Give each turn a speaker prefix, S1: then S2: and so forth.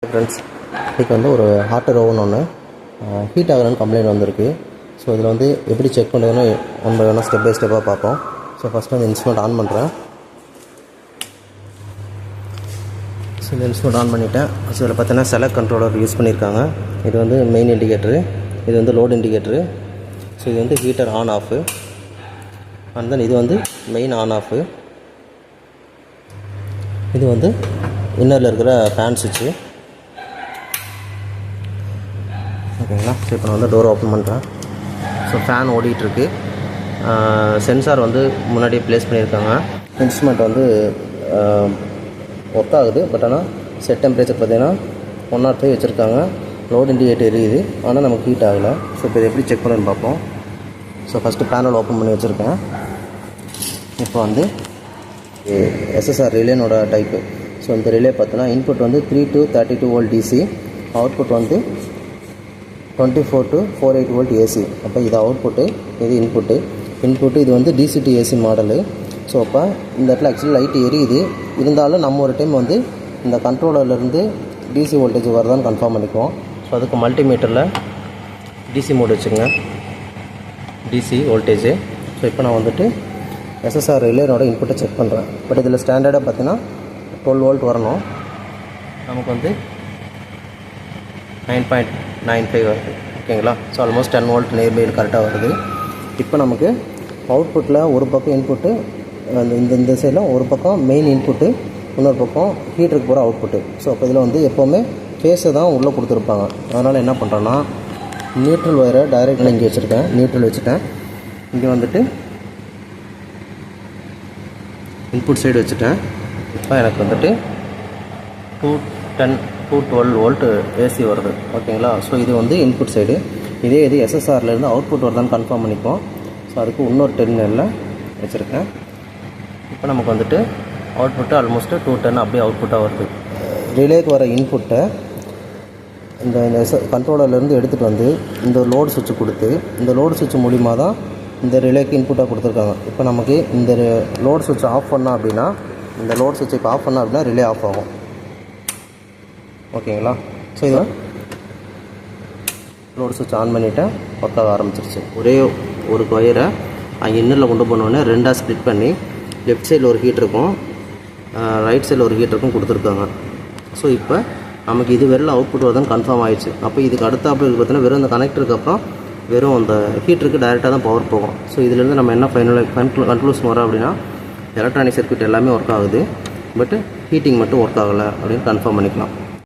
S1: Friends, இன்றைக்கி வந்து ஒரு ஹாட்டர் ஓவன் ஒன்று ஹீட் ஆகலன்னு கம்ப்ளைண்ட் வந்திருக்கு. ஸோ இதில் வந்து எப்படி செக் பண்ணுறதுன்னு ஒன் பை ஒன்னாக ஸ்டெப் பை ஸ்டெப்பாக பார்ப்போம். ஸோ ஃபஸ்ட்டு வந்து இன்ஸ்ட்ருமெண்ட் ஆன் பண்ணுறேன். ஸோ இந்த இன்ஸ்ட்ருமெண்ட் ஆன் பண்ணிவிட்டேன். ஸோ இதில் பார்த்தீங்கன்னா செலக்ட் கண்ட்ரோலர் யூஸ் பண்ணியிருக்காங்க. இது வந்து மெயின் இண்டிகேட்டரு, இது வந்து லோட் இண்டிகேட்டரு. ஸோ இது வந்து heater on off, and then இது வந்து மெயின் ஆன் ஆஃபு. இது வந்து இன்னரில் இருக்கிற ஃபேன் சுவிட்சு. ஓகேங்களா. ஸோ இப்போ நான் வந்து டோர் ஓப்பன் பண்ணுறேன். ஸோ ஃபேன் ஓடிட்டுருக்கு. சென்சார் வந்து முன்னாடியே ப்ளேஸ் பண்ணியிருக்காங்க. இன்ஸ்ட்ருமெண்ட் வந்து ஒர்க் ஆகுது. பட் ஆனால் செட் டெம்பரேச்சர் பார்த்தீங்கன்னா 105 வச்சுருக்காங்க. லோட் இண்டிகேட்டர் எரியுது, ஆனால் நமக்கு ஹீட் ஆகலை. ஸோ இப்போ இதை எப்படி செக் பண்ணுன்னு பார்ப்போம். ஸோ ஃபஸ்ட்டு பேனல் ஓப்பன் பண்ணி வச்சுருக்கேன். இப்போ வந்து எஸ்எஸ்ஆர் ரிலேனோட டைப்பு. ஸோ இந்த ரிலே பார்த்தோன்னா இன்புட் வந்து 3 to 32 வோல்ட் டிசி, அவுட்புட் வந்து 24 to 48 வோல்ட் ஏசி. அப்போ இது அவுட்புட்டு, இது இன்புட்டு. இது வந்து DC to AC model. So அப்போ இந்த இடத்துல ஆக்சுவலி லைட் எரியுது. இருந்தாலும் நம்ம ஒரு டைம் வந்து இந்த கண்ட்ரோலர்லேருந்து டிசி வோல்டேஜ் வருதான்னு கன்ஃபார்ம் பண்ணிக்குவோம். ஸோ அதுக்கு மல்டிமீட்டரில் டிசி மோட் வச்சுங்க, டிசி வோல்டேஜு. ஸோ இப்போ நான் வந்துட்டு எஸ்எஸ்ஆர் ரிலேனோட இன்புட்டை செக் பண்ணுறேன். பட் இதில் ஸ்டாண்டர்டாக பார்த்தீங்கன்னா 12 வோல்ட் வரணும். நமக்கு வந்து 9.95 வருது. ஓகேங்களா. ஸோ ஆல்மோஸ்ட் 10 வோல்ட் நேர்மையில் கரெக்டாக வருது. இப்போ நமக்கு அவுட்புட்டில் ஒரு பக்கம் இன்புட்டு, இந்த சைடில் ஒரு பக்கம் மெயின் இன்புட்டு, இன்னொரு பக்கம் ஹீட்டருக்கு போகிற அவுட்புட்டு. ஸோ அப்போ இதில் வந்து எப்போவுமே ஃபேஸை தான் உள்ளே கொடுத்துருப்பாங்க. அதனால் என்ன பண்ணுறேன்னா நியூட்ரல் ஒயரை டைரெக்டாக இங்கே வச்சுருக்கேன். நியூட்ரல் வச்சுட்டேன். இங்கே வந்துட்டு இன்புட் சைடு வச்சுட்டேன். இப்போ எனக்கு வந்துட்டு 212 வோல்ட் ஏசி வருது. ஓகேங்களா. ஸோ இது வந்து இன்புட் சைடு. இதே இது எஸ்எஸ்ஆர்லேருந்து அவுட்புட் வருதான்னு கன்ஃபார்ம் பண்ணிப்போம். ஸோ அதுக்கு இன்னொரு டெர்மினலில் வச்சுருக்கேன். இப்போ நமக்கு வந்துட்டு அவுட்புட்டு ஆல்மோஸ்ட்டு 210 அப்படியே அவுட்புட்டாக வருது. ரிலேக்கு வர இன்புட்டை இந்த கண்ட்ரோலர்லேருந்து எடுத்துகிட்டு வந்து இந்த லோடு சுவிட்ச் கொடுத்து, இந்த லோடு சுவிட்ச் மூலிமா தான் இந்த ரிலேக்கு இன்புட்டாக கொடுத்துருக்காங்க. இப்போ நமக்கு இந்த லோடு சுவிட்ச் ஆஃப் பண்ணால் அப்படின்னா, இந்த லோடு சுவிட்ச் இப்போ ஆஃப் பண்ணால் அப்படின்னா ரிலே ஆஃப் ஆகும். ஓகேங்களா. ஸோ இது லோடு சுவிட்ச் ஆன் பண்ணிவிட்டேன். ஒர்க் ஆக ஆரம்பிச்சிருச்சு. ஒரே ஒரு ஒயரை அங்கே இன்னரில் கொண்டு போனோடனே ரெண்டாக ஸ்ப்ளிட் பண்ணி லெஃப்ட் சைடில் ஒரு ஹீட்டருக்கும் ரைட் சைடில் ஒரு ஹீட்டருக்கும் கொடுத்துருக்காங்க. ஸோ இப்போ நமக்கு இது வெறும் அவுட்புட் வருதுன்னு கன்ஃபார்ம் ஆகிடுச்சு. அப்போ இதுக்கு அடுத்தாப்புல பார்த்தீங்கன்னா வெறும் இந்த கனெக்டருக்கு அப்புறம் வெறும் அந்த ஹீட்டருக்கு டைரெக்டாக தான் பவர் போகும். ஸோ இதிலேருந்து நம்ம என்ன கன்க்ளூஷன் வரோம் அப்படின்னா, எலக்ட்ரானிக் சர்க்யூட் எல்லாமே ஒர்க் ஆகுது, பட் ஹீட்டிங் மட்டும் ஒர்க் ஆகலை அப்படின்னு கன்ஃபார்ம் பண்ணிக்கலாம்.